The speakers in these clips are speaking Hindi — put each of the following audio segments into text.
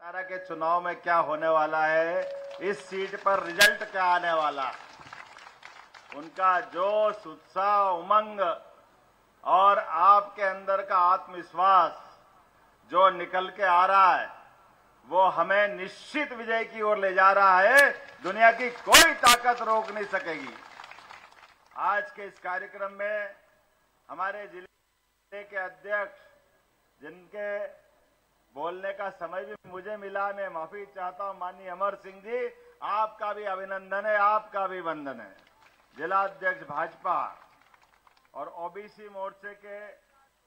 हरियाणा के चुनाव में क्या होने वाला है, इस सीट पर रिजल्ट क्या आने वाला है, उनका जोश, उत्साह, उमंग और आपके अंदर का आत्मविश्वास जो निकल के आ रहा है, वो हमें निश्चित विजय की ओर ले जा रहा है। दुनिया की कोई ताकत रोक नहीं सकेगी। आज के इस कार्यक्रम में हमारे जिले के अध्यक्ष, जिनके बोलने का समय भी मुझे मिला, मैं माफी चाहता हूं, माननीय अमर सिंह जी, आपका भी अभिनंदन है, आपका भी वंदन है। जिला अध्यक्ष भाजपा और ओबीसी मोर्चे के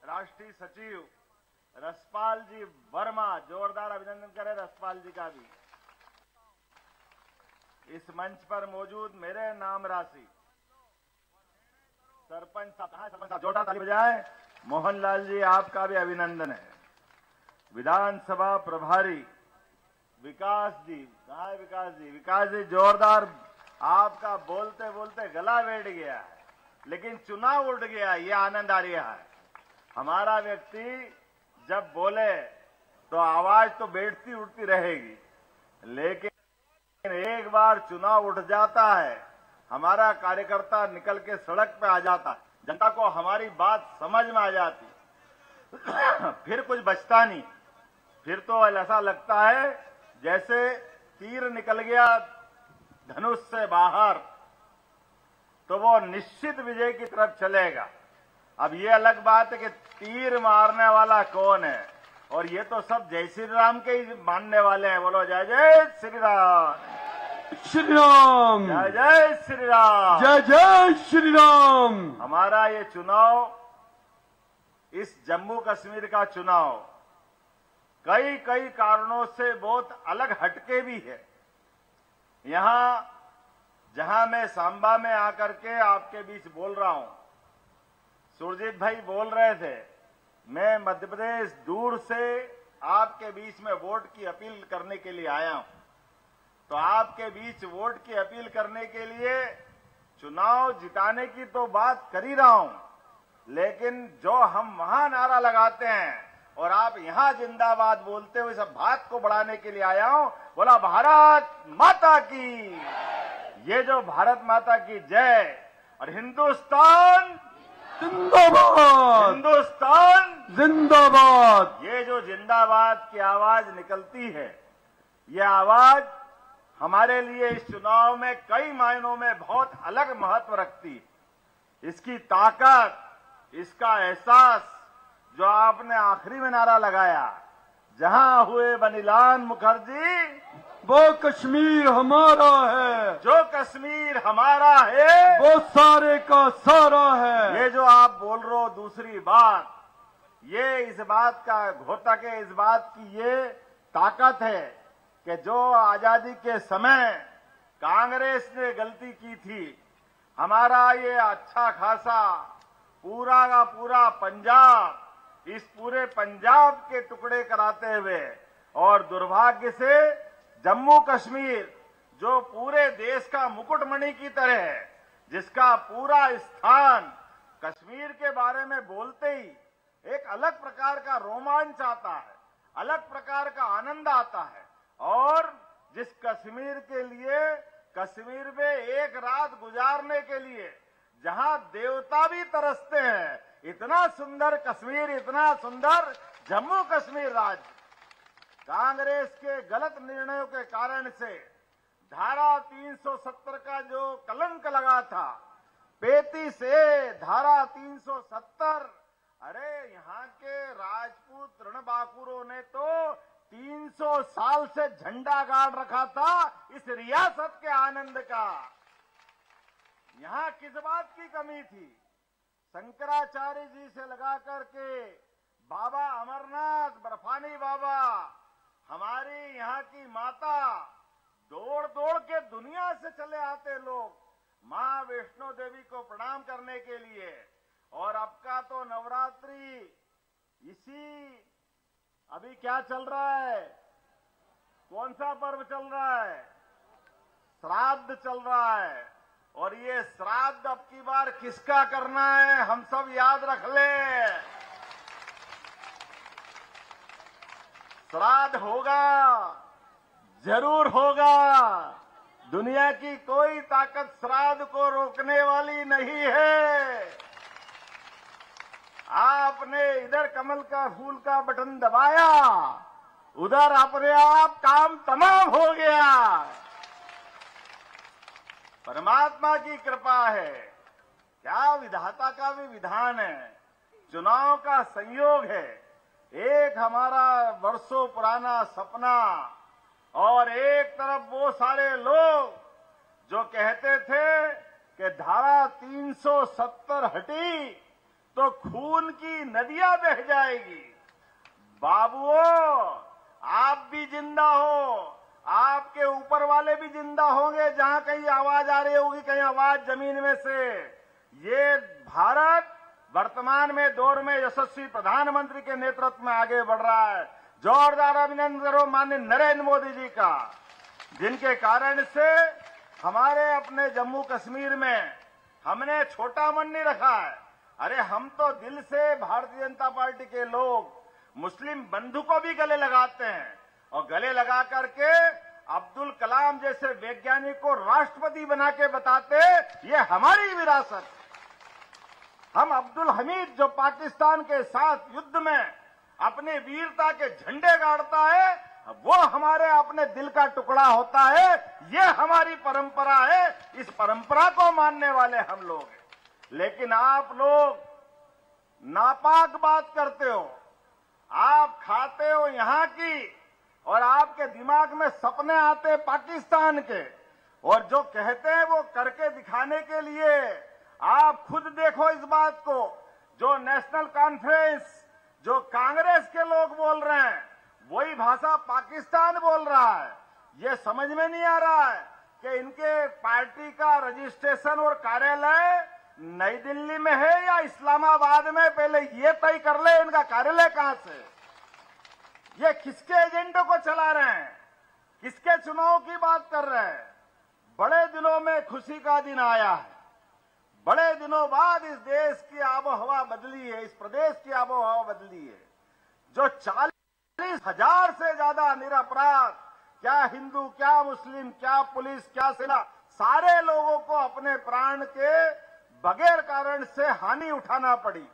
राष्ट्रीय सचिव रसपाल जी वर्मा, जोरदार अभिनंदन करें रसपाल जी का भी। इस मंच पर मौजूद मेरे नाम राशि सरपंच साहब, जोरदार ताली बजाएं। मोहनलाल जी, आपका भी अभिनंदन है। विधानसभा प्रभारी विकास जी, कहाँ है विकास जी? विकास जी, जोरदार, आपका बोलते बोलते गला बैठ गया है, लेकिन चुनाव उठ गया, ये आनंद आ रहा है। हमारा व्यक्ति जब बोले तो आवाज तो बैठती उठती रहेगी, लेकिन एक बार चुनाव उठ जाता है, हमारा कार्यकर्ता निकल के सड़क पे आ जाता है, जनता को हमारी बात समझ में आ जाती, फिर कुछ बचता नहीं। फिर तो ऐसा लगता है जैसे तीर निकल गया धनुष से बाहर, तो वो निश्चित विजय की तरफ चलेगा। अब ये अलग बात है कि तीर मारने वाला कौन है, और ये तो सब जय श्री राम के ही मानने वाले हैं। बोलो जय जय श्री राम, श्री राम, जय जय श्री राम, जय जय श्री राम। हमारा ये चुनाव, इस जम्मू कश्मीर का चुनाव कई कई कारणों से बहुत अलग हटके भी है। यहां जहां मैं सांबा में आकर के आपके बीच बोल रहा हूं, सुरजीत भाई बोल रहे थे, मैं मध्य प्रदेश दूर से आपके बीच में वोट की अपील करने के लिए आया हूं। तो आपके बीच वोट की अपील करने के लिए चुनाव जिताने की तो बात कर ही रहा हूं, लेकिन जो हम वहां नारा लगाते हैं और आप यहां जिंदाबाद बोलते हुए सब बात को बढ़ाने के लिए आया हूं। बोला भारत माता की, ये जो भारत माता की जय और हिंदुस्तान जिंदाबाद, हिंदुस्तान जिंदाबाद, ये जो जिंदाबाद की आवाज निकलती है, ये आवाज हमारे लिए इस चुनाव में कई मायनों में बहुत अलग महत्व रखती है। इसकी ताकत, इसका एहसास जो आपने आखिरी में नारा लगाया, जहां हुए बनिलाल मुखर्जी, वो कश्मीर हमारा है, जो कश्मीर हमारा है, वो सारे का सारा है। ये जो आप बोल रहे हो, दूसरी बात, ये इस बात का घोतक है, इस बात की ये ताकत है कि जो आजादी के समय कांग्रेस ने गलती की थी, हमारा ये अच्छा खासा पूरा का पूरा पंजाब, इस पूरे पंजाब के टुकड़े कराते हुए, और दुर्भाग्य से जम्मू कश्मीर जो पूरे देश का मुकुटमणि की तरह है, जिसका पूरा स्थान कश्मीर के बारे में बोलते ही एक अलग प्रकार का रोमांच आता है, अलग प्रकार का आनंद आता है। और जिस कश्मीर के लिए, कश्मीर में एक रात गुजारने के लिए जहां देवता भी तरसते हैं, इतना सुंदर कश्मीर, इतना सुंदर जम्मू कश्मीर राज्य, कांग्रेस के गलत निर्णयों के कारण से धारा 370 का जो कलंक लगा था, 35 ए धारा 370, अरे यहां के राजपूत रणबांकुरों ने तो 300 साल से झंडा गाड़ रखा था इस रियासत के आनंद का। यहां किस बात की कमी थी? शंकराचार्य जी से लगा करके बाबा अमरनाथ, बर्फानी बाबा, हमारी यहाँ की माता, दौड़ दौड़ के दुनिया से चले आते लोग मां वैष्णो देवी को प्रणाम करने के लिए। और अब का तो नवरात्रि, इसी अभी क्या चल रहा है, कौन सा पर्व चल रहा है? श्राद्ध चल रहा है। और ये श्राद्ध अब की बार किसका करना है, हम सब याद रख ले। श्राद्ध होगा, जरूर होगा। दुनिया की कोई ताकत श्राद्ध को रोकने वाली नहीं है। आपने इधर कमल का फूल का बटन दबाया, उधर अपने आप काम तमाम हो गया। परमात्मा की कृपा है, क्या विधाता का भी विधान है, चुनाव का संयोग है। एक हमारा वर्षों पुराना सपना और एक तरफ वो सारे लोग जो कहते थे कि धारा 370 हटी तो खून की नदियां बह जाएगी। बाबुओ, आप भी जिंदा हो, आपके ऊपर वाले भी जिंदा होंगे। जहां कहीं आवाज आ रही होगी, कहीं आवाज जमीन में से, ये भारत वर्तमान में दौर में यशस्वी प्रधानमंत्री के नेतृत्व में आगे बढ़ रहा है। जोरदार अभिनंदन करो माननीय नरेंद्र मोदी जी का, जिनके कारण से हमारे अपने जम्मू कश्मीर में हमने छोटा मन नहीं रखा है। अरे हम तो दिल से भारतीय जनता पार्टी के लोग मुस्लिम बंधु को भी गले लगाते हैं और गले लगा करके अब्दुल कलाम जैसे वैज्ञानिक को राष्ट्रपति बना के बताते, ये हमारी विरासत। हम अब्दुल हमीद जो पाकिस्तान के साथ युद्ध में अपनी वीरता के झंडे गाड़ता है, वो हमारे अपने दिल का टुकड़ा होता है। ये हमारी परंपरा है, इस परंपरा को मानने वाले हम लोग हैं। लेकिन आप लोग नापाक बात करते हो, आप खाते हो यहां की और आपके दिमाग में सपने आते पाकिस्तान के, और जो कहते हैं वो करके दिखाने के लिए आप खुद देखो इस बात को। जो नेशनल कॉन्फ्रेंस, जो कांग्रेस के लोग बोल रहे हैं, वही भाषा पाकिस्तान बोल रहा है। ये समझ में नहीं आ रहा है कि इनके पार्टी का रजिस्ट्रेशन और कार्यालय नई दिल्ली में है या इस्लामाबाद में। पहले ये तय कर ले इनका कार्यालय कहां से। ये किसके एजेंडे को चला रहे हैं, किसके चुनाव की बात कर रहे हैं। बड़े दिनों में खुशी का दिन आया है। बड़े दिनों बाद इस देश की आबोहवा बदली है, इस प्रदेश की आबोहवा बदली है। जो 40,000 से ज्यादा निरपराध, क्या हिंदू, क्या मुस्लिम, क्या पुलिस, क्या सेना, सारे लोगों को अपने प्राण के बगैर कारण से हानि उठाना पड़ी।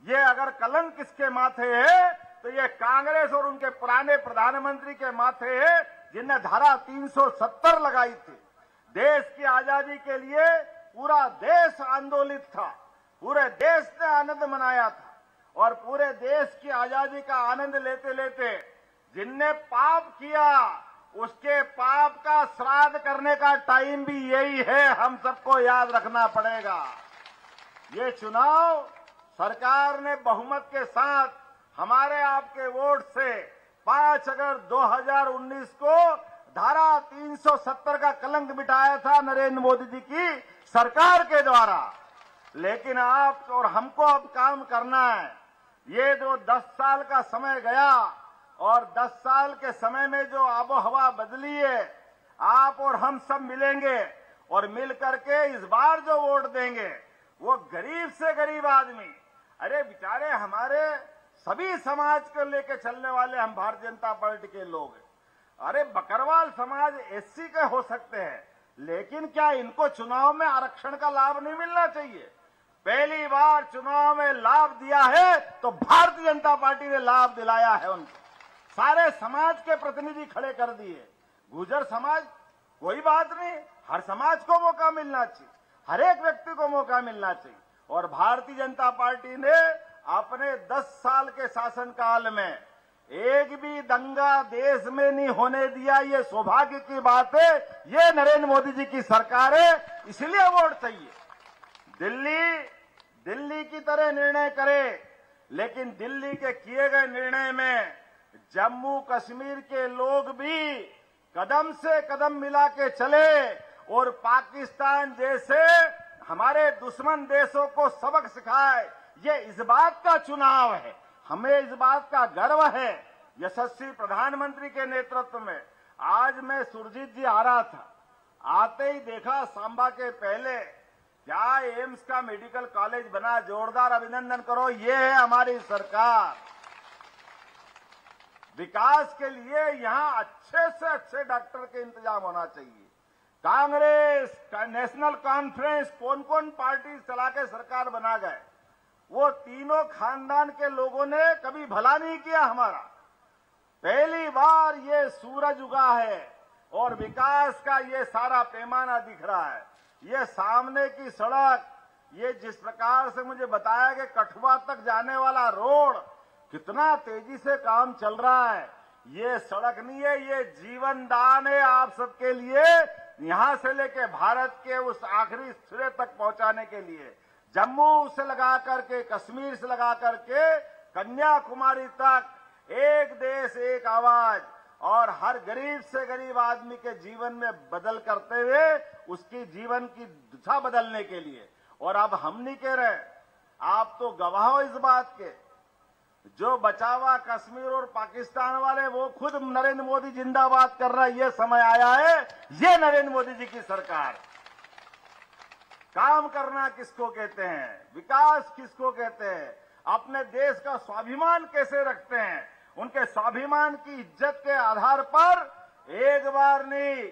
ये अगर कलंक किसके माथे है तो ये कांग्रेस और उनके पुराने प्रधानमंत्री के माथे है, जिनने धारा 370 लगाई थी। देश की आजादी के लिए पूरा देश आंदोलित था, पूरे देश ने आनंद मनाया था, और पूरे देश की आजादी का आनंद लेते लेते जिनने पाप किया उसके पाप का श्राद्ध करने का टाइम भी यही है। हम सबको याद रखना पड़ेगा। ये चुनाव सरकार ने बहुमत के साथ हमारे आपके वोट से 5 अगस्त 2019 को धारा 370 का कलंक मिटाया था नरेंद्र मोदी जी की सरकार के द्वारा। लेकिन आप और हमको अब काम करना है। ये जो 10 साल का समय गया और 10 साल के समय में जो आबोहवा बदली है, आप और हम सब मिलेंगे और मिल करके इस बार जो वोट देंगे वो गरीब से गरीब आदमी, अरे बेचारे हमारे सभी समाज को लेकर चलने वाले हम भारतीय जनता पार्टी के लोग हैं। अरे बकरवाल समाज एससी के हो सकते हैं, लेकिन क्या इनको चुनाव में आरक्षण का लाभ नहीं मिलना चाहिए? पहली बार चुनाव में लाभ दिया है तो भारतीय जनता पार्टी ने लाभ दिलाया है उनको। सारे समाज के प्रतिनिधि खड़े कर दिए। गुर्जर समाज कोई बात नहीं, हर समाज को मौका मिलना चाहिए, हर एक व्यक्ति को मौका मिलना चाहिए। और भारतीय जनता पार्टी ने अपने 10 साल के शासनकाल में एक भी दंगा देश में नहीं होने दिया। ये सौभाग्य की बात है। ये नरेंद्र मोदी जी की सरकार है, इसलिए वोट चाहिए। दिल्ली की तरह निर्णय करे, लेकिन दिल्ली के किए गए निर्णय में जम्मू कश्मीर के लोग भी कदम से कदम मिला के चले और पाकिस्तान जैसे हमारे दुश्मन देशों को सबक सिखाए। ये इस बात का चुनाव है, हमें इस बात का गर्व है। यशस्वी प्रधानमंत्री के नेतृत्व में आज मैं सुरजीत जी आ रहा था, आते ही देखा सांबा के पहले क्या एम्स का मेडिकल कॉलेज बना। जोरदार अभिनंदन करो, ये है हमारी सरकार। विकास के लिए यहां अच्छे से अच्छे डॉक्टर के इंतजाम होना चाहिए। कांग्रेस का नेशनल कॉन्फ्रेंस कौन कौन पार्टी चला के सरकार बना गए, वो तीनों खानदान के लोगों ने कभी भला नहीं किया हमारा। पहली बार ये सूरज उगा है और विकास का ये सारा पैमाना दिख रहा है। ये सामने की सड़क, ये जिस प्रकार से मुझे बताया कि कठुआ तक जाने वाला रोड, कितना तेजी से काम चल रहा है। ये सड़क नहीं है, ये जीवन दान है आप सबके लिए, यहां से लेके भारत के उस आखिरी सिरे तक पहुंचाने के लिए। जम्मू से लगा करके, कश्मीर से लगा करके कन्याकुमारी तक, एक देश एक आवाज, और हर गरीब से गरीब आदमी के जीवन में बदल करते हुए उसकी जीवन की दिशा बदलने के लिए। और अब हम नहीं कह रहे, आप तो गवाह हो इस बात के, जो बचावा कश्मीर और पाकिस्तान वाले वो खुद नरेंद्र मोदी जिंदाबाद कर रहा है। ये समय आया है, ये नरेंद्र मोदी जी की सरकार। काम करना किसको कहते हैं, विकास किसको कहते हैं, अपने देश का स्वाभिमान कैसे रखते हैं, उनके स्वाभिमान की इज्जत के आधार पर एक बार नहीं,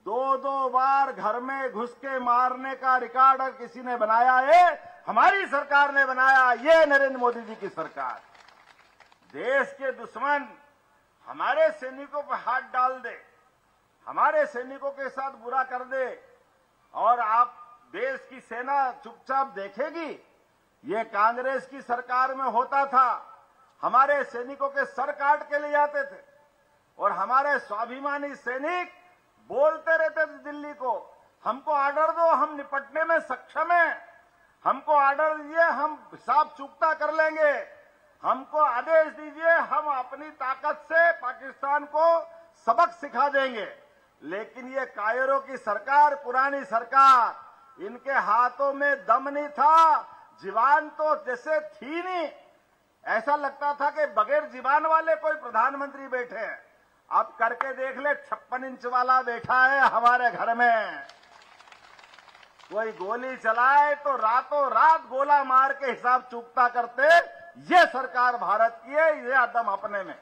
दो बार घर में घुस के मारने का रिकॉर्ड किसी ने बनाया है, हमारी सरकार ने बनाया। ये नरेंद्र मोदी जी की सरकार। देश के दुश्मन हमारे सैनिकों पर हाथ डाल दे, हमारे सैनिकों के साथ बुरा कर दे, और आप देश की सेना चुपचाप देखेगी। ये कांग्रेस की सरकार में होता था, हमारे सैनिकों के सर काट के ले जाते थे, और हमारे स्वाभिमानी सैनिक बोलते रहते थे दिल्ली को, हमको ऑर्डर दो, हम निपटने में सक्षम हैं, हमको ऑर्डर दीजिए, हम हिसाब चुकता कर लेंगे, हमको आदेश दीजिए, हम अपनी ताकत से पाकिस्तान को सबक सिखा देंगे। लेकिन ये कायरों की सरकार, पुरानी सरकार, इनके हाथों में दम नहीं था, जीवान तो जैसे थी नहीं, ऐसा लगता था कि बगैर जीवान वाले कोई प्रधानमंत्री बैठे हैं। अब करके देख ले, 56 इंच वाला बैठा है हमारे घर में। कोई गोली चलाए तो रातों रात गोला मार के हिसाब चुकता करते। ये सरकार भारत की है, ये आदम अपने में।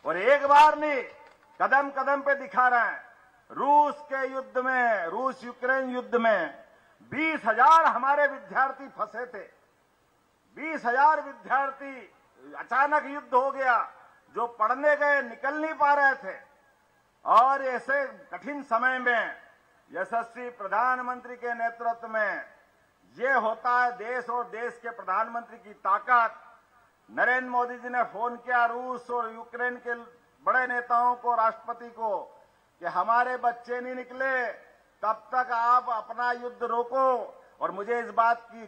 और एक बार नहीं, कदम कदम पे दिखा रहे हैं। रूस के युद्ध में, रूस यूक्रेन युद्ध में 20,000 हमारे विद्यार्थी फंसे थे। 20,000 विद्यार्थी, अचानक युद्ध हो गया, जो पढ़ने गए निकल नहीं पा रहे थे। और ऐसे कठिन समय में यशस्वी प्रधानमंत्री के नेतृत्व में ये होता है देश और देश के प्रधानमंत्री की ताकत। नरेंद्र मोदी जी ने फोन किया रूस और यूक्रेन के बड़े नेताओं को, राष्ट्रपति को, कि हमारे बच्चे नहीं निकले, तब तक आप अपना युद्ध रोको। और मुझे इस बात की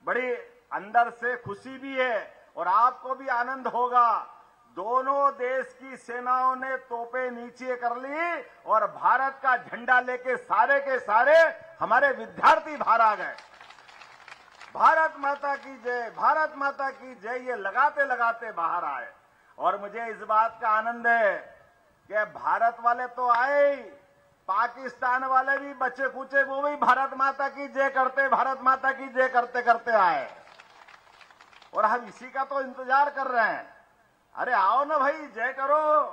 बड़ी अंदर से खुशी भी है और आपको भी आनंद होगा, दोनों देश की सेनाओं ने तोपें नीचे कर ली और भारत का झंडा लेके सारे के सारे हमारे विद्यार्थी बाहर आ गए। भारत माता की जय, भारत माता की जय, ये लगाते लगाते बाहर आए। और मुझे इस बात का आनंद है कि भारत वाले तो आए, पाकिस्तान वाले भी बच्चे कूचे, वो भी भारत माता की जय करते, भारत माता की जय करते करते आए। और हम इसी का तो इंतजार कर रहे हैं। अरे आओ ना भाई, जय करो।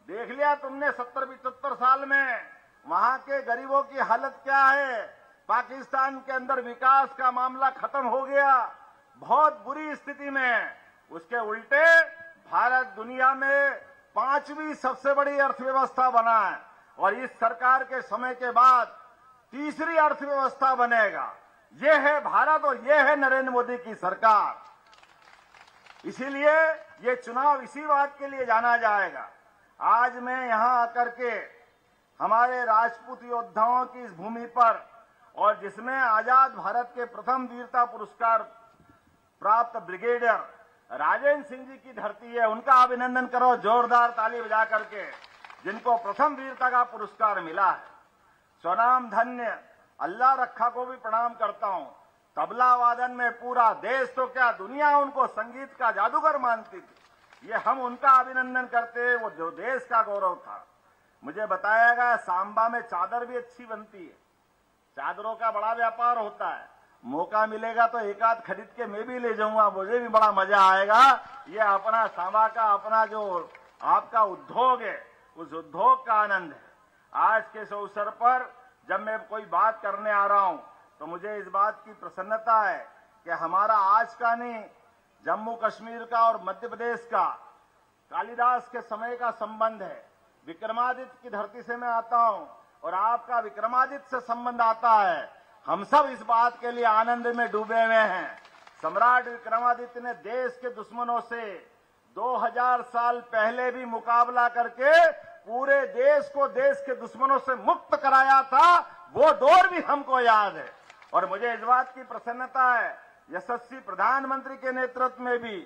देख लिया तुमने 70-75 साल में वहां के गरीबों की हालत क्या है। पाकिस्तान के अंदर विकास का मामला खत्म हो गया, बहुत बुरी स्थिति में। उसके उल्टे भारत दुनिया में 5वीं सबसे बड़ी अर्थव्यवस्था बना है, और इस सरकार के समय के बाद 3री अर्थव्यवस्था बनेगा। ये है भारत और ये है नरेंद्र मोदी की सरकार। इसीलिए ये चुनाव इसी बात के लिए जाना जाएगा। आज मैं यहां आकर के हमारे राजपूत योद्धाओं की इस भूमि पर, और जिसमें आजाद भारत के प्रथम वीरता पुरस्कार प्राप्त ब्रिगेडियर राजेंद्र सिंह जी की धरती है, उनका अभिनंदन करो जोरदार ताली बजा करके, जिनको प्रथम वीरता का पुरस्कार मिला है। स्वनाम धन्य अल्लाह रखा को भी प्रणाम करता हूं। तबला वादन में पूरा देश तो क्या दुनिया उनको संगीत का जादूगर मानती थी। ये हम उनका अभिनंदन करते, वो जो देश का गौरव था। मुझे बताया गया सांबा में चादर भी अच्छी बनती है, चादरों का बड़ा व्यापार होता है। मौका मिलेगा तो एक आध खरीद के मैं भी ले जाऊंगा, मुझे भी बड़ा मजा आएगा। ये अपना सांबा का अपना जो आपका उद्योग है, उस उद्योग का आनंद है। आज के इस अवसर पर जब मैं कोई बात करने आ रहा हूं तो मुझे इस बात की प्रसन्नता है कि हमारा आज का नहीं, जम्मू कश्मीर का और मध्य प्रदेश का कालिदास के समय का संबंध है। विक्रमादित्य की धरती से मैं आता हूं और आपका विक्रमादित्य से संबंध आता है। हम सब इस बात के लिए आनंद में डूबे हुए हैं। सम्राट विक्रमादित्य ने देश के दुश्मनों से 2000 साल पहले भी मुकाबला करके पूरे देश को देश के दुश्मनों से मुक्त कराया था। वो दौर भी हमको याद है और मुझे इस बात की प्रसन्नता है, यशस्वी प्रधानमंत्री के नेतृत्व में भी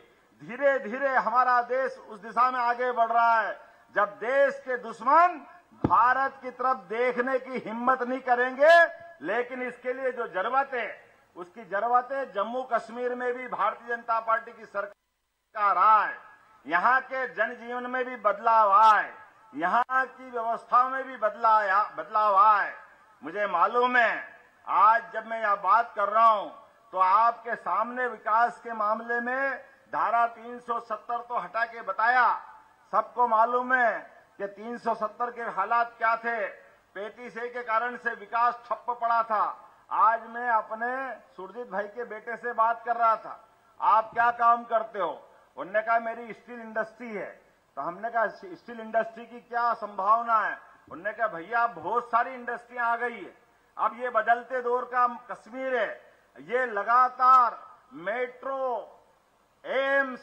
धीरे धीरे हमारा देश उस दिशा में आगे बढ़ रहा है, जब देश के दुश्मन भारत की तरफ देखने की हिम्मत नहीं करेंगे। लेकिन इसके लिए जो जरूरत है, उसकी जरूरत है जम्मू कश्मीर में भी भारतीय जनता पार्टी की सरकार आए, यहाँ के जनजीवन में भी बदलाव आए, यहाँ की व्यवस्था में भी बदलाव आए। मुझे मालूम है आज जब मैं यह बात कर रहा हूं तो आपके सामने विकास के मामले में धारा 370 तो हटा के बताया। सबको मालूम है कि 370 के हालात क्या थे। 35A के कारण से विकास ठप्प पड़ा था। आज मैं अपने सुरजीत भाई के बेटे से बात कर रहा था, आप क्या काम करते हो? उन्होंने कहा मेरी स्टील इंडस्ट्री है। तो हमने कहा स्टील इंडस्ट्री की क्या संभावना है? उन्होंने कहा भैया बहुत सारी इंडस्ट्रियां आ गई है, अब ये बदलते दौर का कश्मीर है, ये लगातार मेट्रो, एम्स,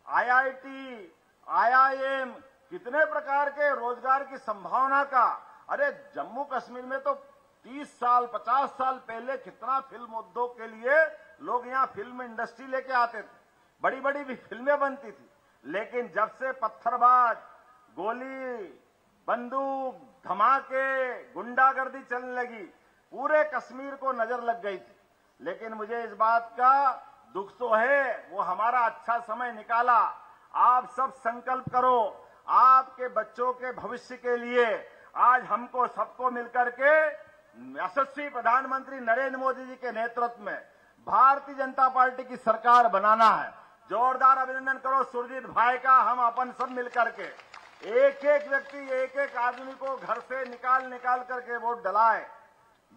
IIT, IIM कितने प्रकार के रोजगार की संभावना का। अरे जम्मू कश्मीर में तो 30 साल 50 साल पहले कितना फिल्म उद्योग के लिए लोग यहाँ फिल्म इंडस्ट्री लेके आते थे, बड़ी बड़ी भी फिल्में बनती थी। लेकिन जब से पत्थरबाज, गोली, बंदूक, धमाके, गुंडागर्दी चलने लगी, पूरे कश्मीर को नजर लग गई थी। लेकिन मुझे इस बात का दुख तो है, वो हमारा अच्छा समय निकाला। आप सब संकल्प करो, आपके बच्चों के भविष्य के लिए आज हमको सबको मिलकर के यशस्वी प्रधानमंत्री नरेंद्र मोदी जी के नेतृत्व में भारतीय जनता पार्टी की सरकार बनाना है। जोरदार अभिनंदन करो सुरजीत भाई का। हम अपन सब मिलकर के एक एक व्यक्ति, एक एक आदमी को घर से निकाल करके वोट डलाए।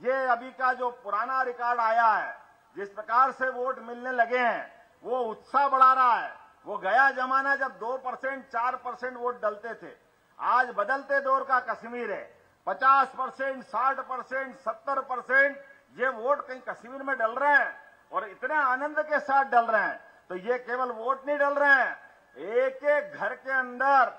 ये अभी का जो पुराना रिकॉर्ड आया है, जिस प्रकार से वोट मिलने लगे हैं, वो उत्साह बढ़ा रहा है। वो गया जमाना जब 2% 4% वोट डलते थे। आज बदलते दौर का कश्मीर है। 50%, 60%, 70% ये वोट कहीं कश्मीर में डल रहे हैं और इतने आनंद के साथ डल रहे हैं। तो ये केवल वोट नहीं डल रहे हैं, एक एक घर के अंदर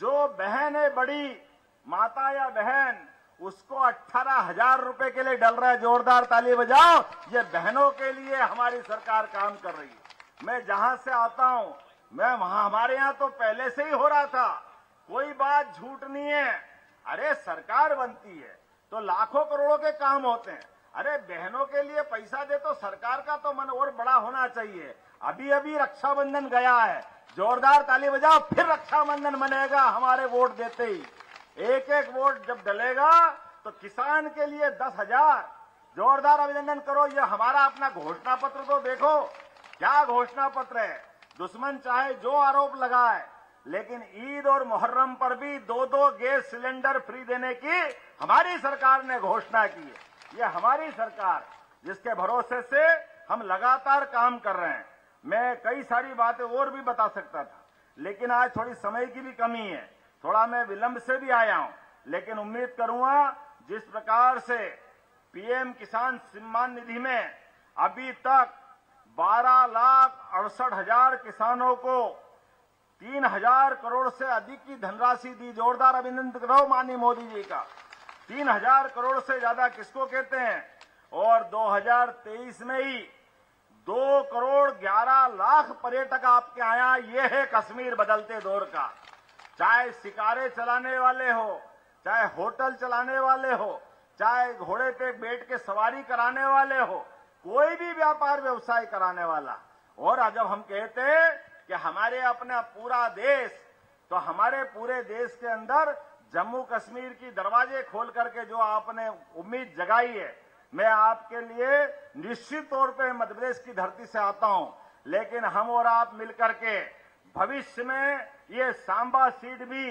जो बहन है, बड़ी माता या बहन, उसको 18,000 रुपए के लिए डल रहा है। जोरदार ताली बजाओ। ये बहनों के लिए हमारी सरकार काम कर रही है। मैं जहां से आता हूं, मैं वहां, हमारे यहां तो पहले से ही हो रहा था, कोई बात झूठ नहीं है। अरे सरकार बनती है तो लाखों करोड़ों के काम होते हैं। अरे बहनों के लिए पैसा दे तो सरकार का तो मन और बड़ा होना चाहिए। अभी अभी रक्षाबंधन गया है, जोरदार ताली बजाओ। फिर रक्षाबंधन मनेगा हमारे वोट देते ही। एक एक वोट जब डलेगा तो किसान के लिए 10,000। जोरदार अभिनंदन करो। ये हमारा अपना घोषणा पत्र तो देखो, क्या घोषणा पत्र है। दुश्मन चाहे जो आरोप लगाए, लेकिन ईद और मुहर्रम पर भी 2-2 गैस सिलेंडर फ्री देने की हमारी सरकार ने घोषणा की है। ये हमारी सरकार, जिसके भरोसे से हम लगातार काम कर रहे हैं। मैं कई सारी बातें और भी बता सकता था, लेकिन आज थोड़ी समय की भी कमी है, थोड़ा मैं विलंब से भी आया हूं। लेकिन उम्मीद करूंगा जिस प्रकार से पीएम किसान सम्मान निधि में अभी तक 12,68,000 किसानों को 3,000 करोड़ से अधिक की धनराशि दी। जोरदार अभिनंदन करो माननीय मोदी जी का। 3,000 करोड़ से ज्यादा किसको कहते हैं। और 2023 में ही 2 करोड़ 11 लाख पर्यटक आपके आया। ये है कश्मीर बदलते दौर का। चाहे शिकारे चलाने वाले हो, चाहे होटल चलाने वाले हो, चाहे घोड़े पे बैठ के सवारी कराने वाले हो, कोई भी व्यापार व्यवसाय कराने वाला। और जब हम कहते हैं कि हमारे अपना पूरा देश, तो हमारे पूरे देश के अंदर जम्मू कश्मीर की दरवाजे खोल करके जो आपने उम्मीद जगाई है, मैं आपके लिए निश्चित तौर पे मध्य प्रदेश की धरती से आता हूं, लेकिन हम और आप मिलकर के भविष्य में ये सांबा सीट भी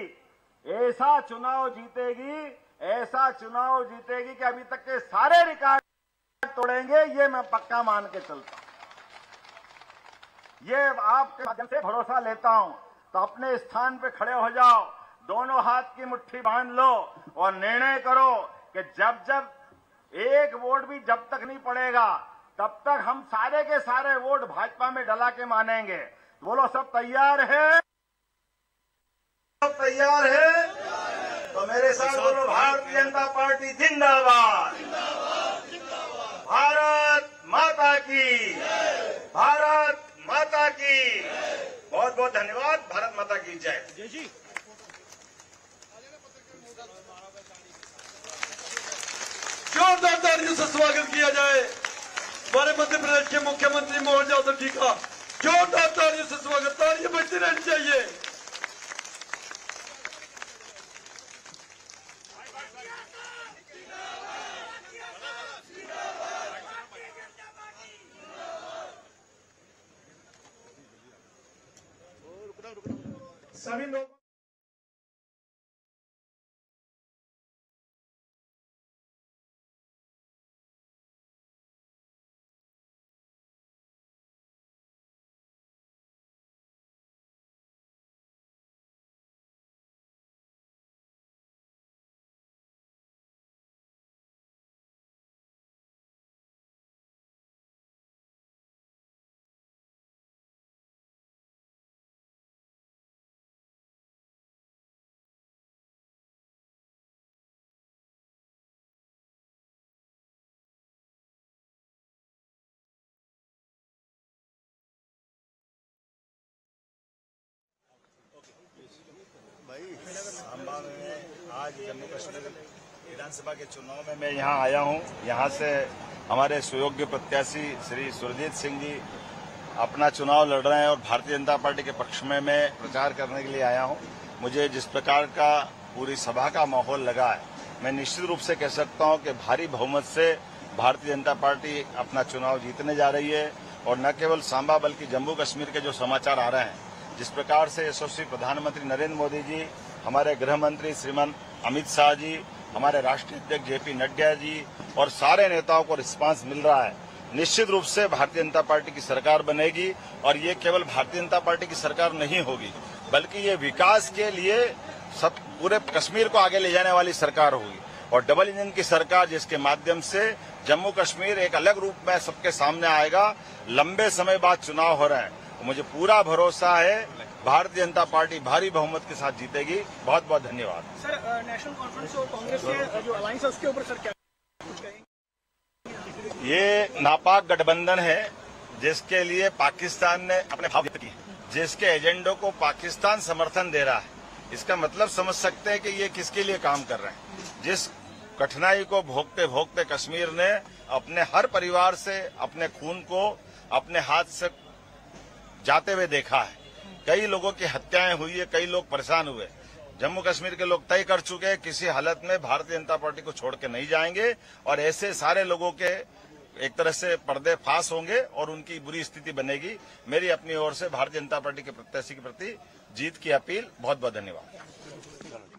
ऐसा चुनाव जीतेगी कि अभी तक के सारे रिकॉर्ड तोड़ेंगे, ये मैं पक्का मान के चलता हूं। ये आपके माध्यम से भरोसा लेता हूं। तो अपने स्थान पे खड़े हो जाओ, दोनों हाथ की मुट्ठी बांध लो और निर्णय करो कि जब एक वोट भी जब तक नहीं पड़ेगा तब तक हम सारे के सारे वोट भाजपा में डला के मानेंगे। बोलो, सब तैयार है? सब तैयार है? तो मेरे साथ बोलो, भारतीय जनता पार्टी जिंदाबाद, भारत माता की, भारत माता की। बहुत बहुत धन्यवाद। भारत माता की जय। जय जी। जोरदार तालियों से स्वागत किया जाए हमारे मध्य प्रदेश के मुख्यमंत्री मोहन यादव जी का। जोरदार तालियों से स्वागत, तालियां बजती रहनी चाहिए। सभी लोग सांबा में आज जम्मू कश्मीर विधानसभा के चुनाव में मैं यहाँ आया हूँ। यहाँ से हमारे सुयोग्य प्रत्याशी श्री सुरजीत सिंह जी अपना चुनाव लड़ रहे हैं और भारतीय जनता पार्टी के पक्ष में मैं प्रचार करने के लिए आया हूँ। मुझे जिस प्रकार का पूरी सभा का माहौल लगा है, मैं निश्चित रूप से कह सकता हूँ कि भारी बहुमत से भारतीय जनता पार्टी अपना चुनाव जीतने जा रही है। और न केवल सांबा बल्कि जम्मू कश्मीर के जो समाचार आ रहे हैं, जिस प्रकार से यशस्वी प्रधानमंत्री नरेंद्र मोदी जी, हमारे गृह मंत्री श्रीमान अमित शाह जी, हमारे राष्ट्रीय अध्यक्ष जेपी नड्डा जी और सारे नेताओं को रिस्पांस मिल रहा है, निश्चित रूप से भारतीय जनता पार्टी की सरकार बनेगी। और ये केवल भारतीय जनता पार्टी की सरकार नहीं होगी, बल्कि ये विकास के लिए सब पूरे कश्मीर को आगे ले जाने वाली सरकार होगी और डबल इंजन की सरकार, जिसके माध्यम से जम्मू कश्मीर एक अलग रूप में सबके सामने आएगा। लंबे समय बाद चुनाव हो रहे हैं, मुझे पूरा भरोसा है भारतीय जनता पार्टी भारी बहुमत के साथ जीतेगी। बहुत बहुत धन्यवाद। सर, नेशनल कॉन्फ्रेंस और कांग्रेस के जो अलायंस है उसके ऊपर सर क्या कुछ कहेंगे? ये नापाक गठबंधन है जिसके लिए पाकिस्तान ने अपने भाव व्यक्त किए, जिसके एजेंडों को पाकिस्तान समर्थन दे रहा है। इसका मतलब समझ सकते हैं कि ये किसके लिए काम कर रहे हैं। जिस कठिनाई को भोगते भोगते कश्मीर ने अपने हर परिवार से अपने खून को अपने हाथ से जाते हुए देखा है। कई लोगों की हत्याएं हुई है, कई लोग परेशान हुए। जम्मू कश्मीर के लोग तय कर चुके हैं किसी हालत में भारतीय जनता पार्टी को छोड़ के नहीं जाएंगे और ऐसे सारे लोगों के एक तरह से पर्दे फांस होंगे और उनकी बुरी स्थिति बनेगी। मेरी अपनी ओर से भारतीय जनता पार्टी के प्रत्याशी के प्रति जीत की अपील। बहुत बहुत धन्यवाद।